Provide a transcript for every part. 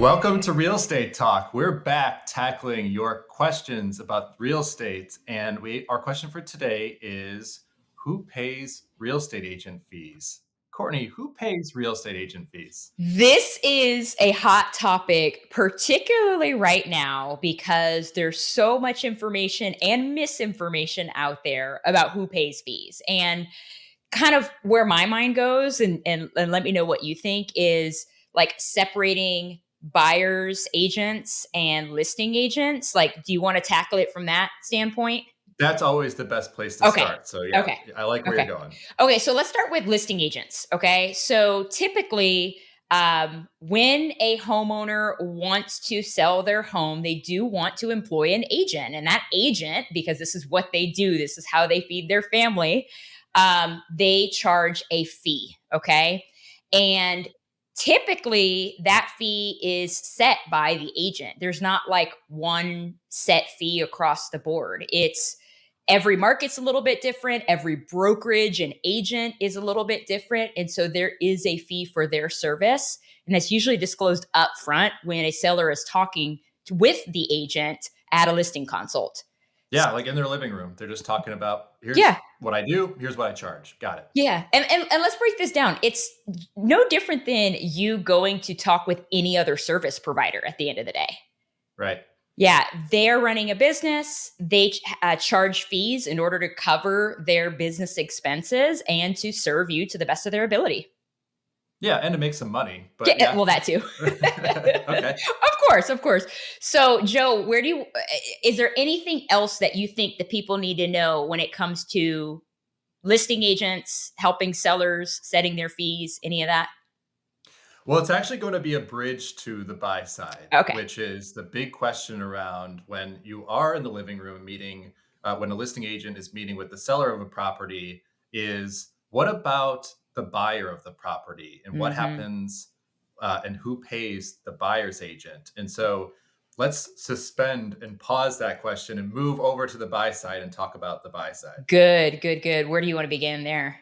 Welcome to Real Estate Talk. We're back tackling your questions about real estate. And our question for today is, who pays real estate agent fees? Courtney, who pays real estate agent fees? This is a hot topic, particularly right now, because there's so much information and misinformation out there about who pays fees. And kind of where my mind goes, and let me know what you think, is like separating buyers agents and listing agents. Like, do you want to tackle it from that standpoint? That's always the best place to Okay. start. So yeah, Okay. I like where you're Okay. going. Okay. So let's start with listing agents. Okay. So typically, when a homeowner wants to sell their home, they do want to employ an agent. And that agent, because this is what they do, this is how they feed their family, they charge a fee. Okay. And typically, that fee is set by the agent. There's not like one set fee across the board. It's every market's a little bit different. Every brokerage and agent is a little bit different. And so there is a fee for their service. And that's usually disclosed up front when a seller is talking with the agent at a listing consult. Yeah, like in their living room, they're just talking about here's Yeah. what I do, here's what I charge. Got it. Yeah. And let's break this down. It's no different than you going to talk with any other service provider at the end of the day. Right. Yeah, they're running a business. They charge fees in order to cover their business expenses and to serve you to the best of their ability. Yeah, and to make some money. But Yeah, yeah. well, that too. Okay. Of course, of course. So, Joe, where do you? Is there anything else that you think that people need to know when it comes to listing agents, helping sellers, setting their fees, any of that? Well, it's actually going to be a bridge to the buy side, Okay. which is the big question around when you are in the living room meeting, when a listing agent is meeting with the seller of a property, is what about the buyer of the property and what Hmm. happens and who pays the buyer's agent? And so let's suspend and pause that question and move over to the buy side and talk about the buy side. Good, good, good. Where do you want to begin there?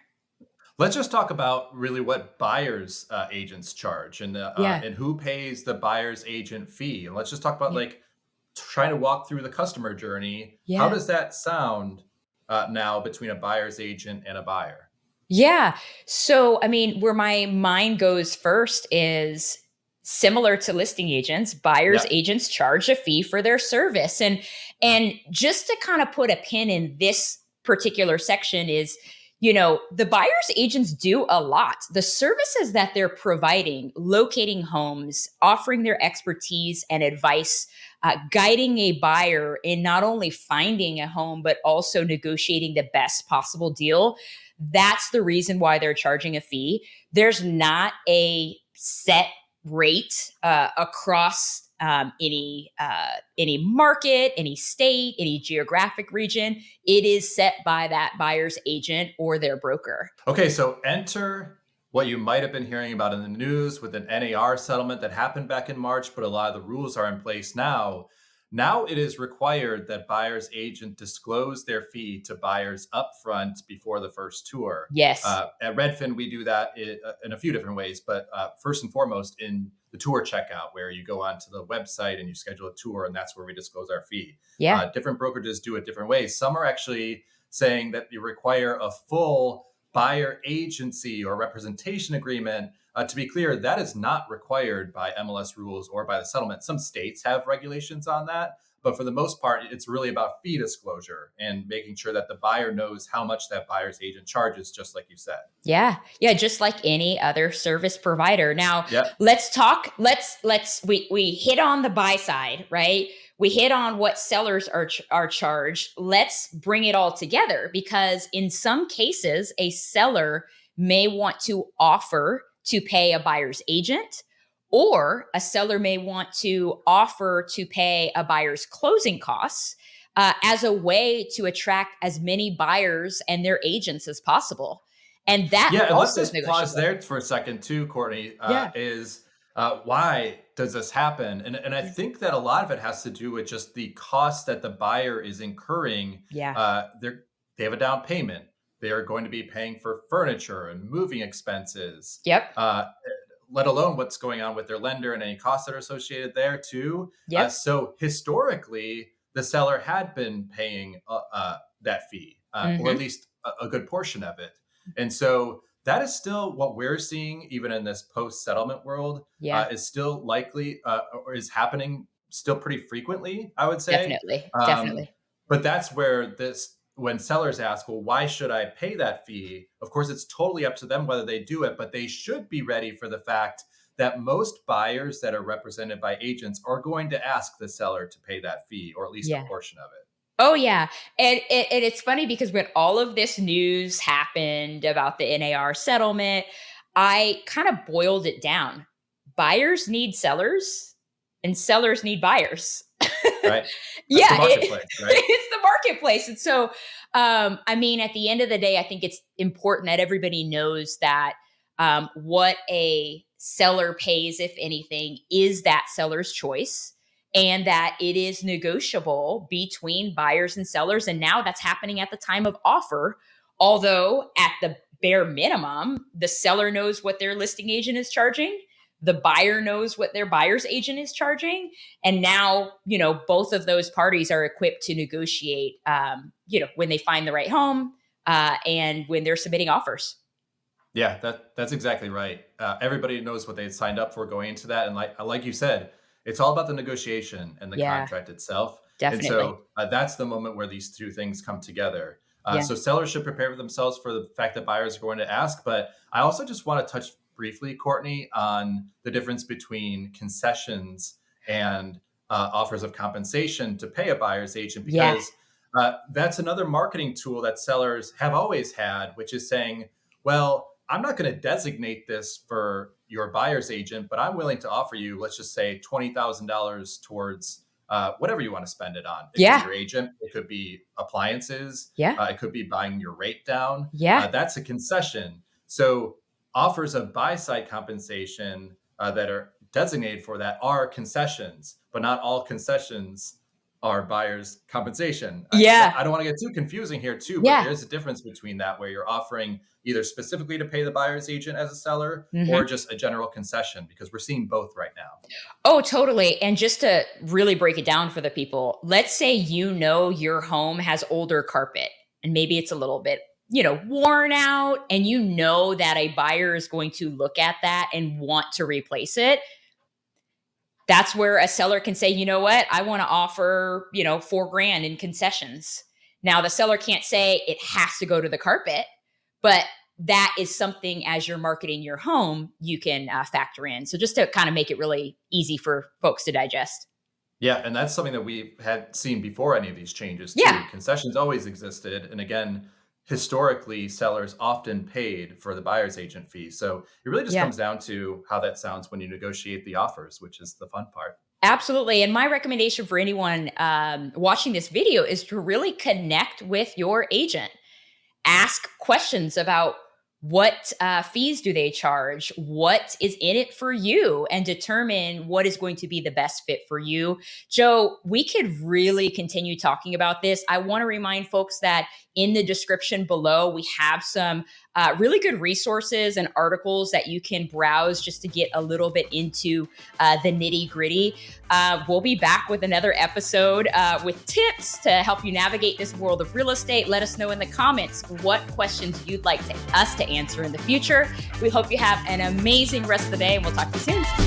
Let's just talk about really what buyers agents charge Yeah. and who pays the buyer's agent fee. And let's just talk about Yeah. like trying to walk through the customer journey. How Yeah. does that sound now between a buyer's agent and a buyer? Yeah. So, I mean, where my mind goes first is similar to listing agents, buyers Yeah, agents charge a fee for their service. And just to kind of put a pin in this particular section is, the buyers agents do a lot. The services that they're providing, locating homes, offering their expertise and advice, guiding a buyer in not only finding a home but also negotiating the best possible deal, that's the reason why they're charging a fee. There's not a set rate across any market, any state, any geographic region. It is set by that buyer's agent or their broker. okay, so enter what you might have been hearing about in the news with an NAR settlement that happened back in March, but a lot of the rules are in place now. Now it is required that buyer's agent disclose their fee to buyers upfront before the first tour. Yes. At Redfin, we do that in a few different ways, but first and foremost in the tour checkout, where you go onto the website and you schedule a tour, and that's where we disclose our fee. Yeah. Different brokerages do it different ways. Some are actually saying that you require a full buyer agency or representation agreement. To be clear, that is not required by MLS rules or by the settlement. Some states have regulations on that, but for the most part, it's really about fee disclosure and making sure that the buyer knows how much that buyer's agent charges, just like you said. Yeah. Yeah, just like any other service provider. Now, Yep. let's talk we hit on the buy side, right? We hit on what sellers are charged. Let's bring it all together because in some cases a seller may want to offer to pay a buyer's agent, or a seller may want to offer to pay a buyer's closing costs as a way to attract as many buyers and their agents as possible. And that Yeah, and let's also is just pause negotiable. there for a second too, Courtney. Yeah. Is Why does this happen? And I Yeah. think that a lot of it has to do with just the cost that the buyer is incurring. Yeah. They have a down payment. They are going to be paying for furniture and moving expenses. Yep. Uh, let alone what's going on with their lender and any costs that are associated there too. Yep. So historically, the seller had been paying that fee, or at Hmm. least a good portion of it. And so that is still what we're seeing, even in this post settlement world, Yeah. is still likely, or is happening still pretty frequently, I would say. Definitely. Um, Definitely. but that's where when sellers ask, well, why should I pay that fee? Of course, it's totally up to them whether they do it, but they should be ready for the fact that most buyers that are represented by agents are going to ask the seller to pay that fee, or at least a Yeah. portion of it. Oh yeah, and it's funny because when all of this news happened about the NAR settlement, I kind of boiled it down. Buyers need sellers, and sellers need buyers. Right? That's the Yeah, marketplace, right? it's the marketplace, and so I mean, at the end of the day, I think it's important that everybody knows that what a seller pays, if anything, is that seller's choice and that it is negotiable between buyers and sellers. And now that's happening at the time of offer. Although, at the bare minimum, the seller knows what their listing agent is charging, the buyer knows what their buyer's agent is charging. And now, both of those parties are equipped to negotiate, when they find the right home and when they're submitting offers. Yeah, that's exactly right. Everybody knows what they signed up for going into that, and like you said, it's all about the negotiation and the Yeah, contract itself. And definitely. so that's the moment where these two things come together. Yeah. So sellers should prepare themselves for the fact that buyers are going to ask. But I also just want to touch briefly, Courtney, on the difference between concessions and offers of compensation to pay a buyer's agent, Yeah. because that's another marketing tool that sellers have always had, which is saying, well, I'm not going to designate this for your buyer's agent, but I'm willing to offer you, let's just say, $20,000 towards whatever you want to spend it on. It could be Yeah. your agent, it could be appliances, Yeah. it could be buying your rate down. Yeah. That's a concession. So offers of buy side compensation that are designated for that are concessions, but not all concessions are buyer's compensation. Yeah. I don't want to get too confusing here too, but Yeah. there's a difference between that where you're offering either specifically to pay the buyer's agent as a seller or Mhm. just a general concession, because we're seeing both right now. Oh, totally. And just to really break it down for the people, let's say your home has older carpet and maybe it's a little bit, worn out, and that a buyer is going to look at that and want to replace it. That's where a seller can say, you know what, I want to offer, 4 grand in concessions. Now, the seller can't say it has to go to the carpet, but that is something as you're marketing your home, you can factor in. So just to kind of make it really easy for folks to digest. Yeah, and that's something that we had seen before any of these changes Yeah. too. Concessions always existed, and again, historically, sellers often paid for the buyer's agent fee. So it really just Yeah. comes down to how that sounds when you negotiate the offers, which is the fun part. Absolutely. And my recommendation for anyone watching this video is to really connect with your agent. Ask questions about what fees do they charge, what is in it for you, and determine what is going to be the best fit for you. Joe, we could really continue talking about this. I want to remind folks that in the description below, we have some really good resources and articles that you can browse just to get a little bit into the nitty gritty. We'll be back with another episode with tips to help you navigate this world of real estate. Let us know in the comments what questions you'd like us to answer in the future. We hope you have an amazing rest of the day, and we'll talk to you soon.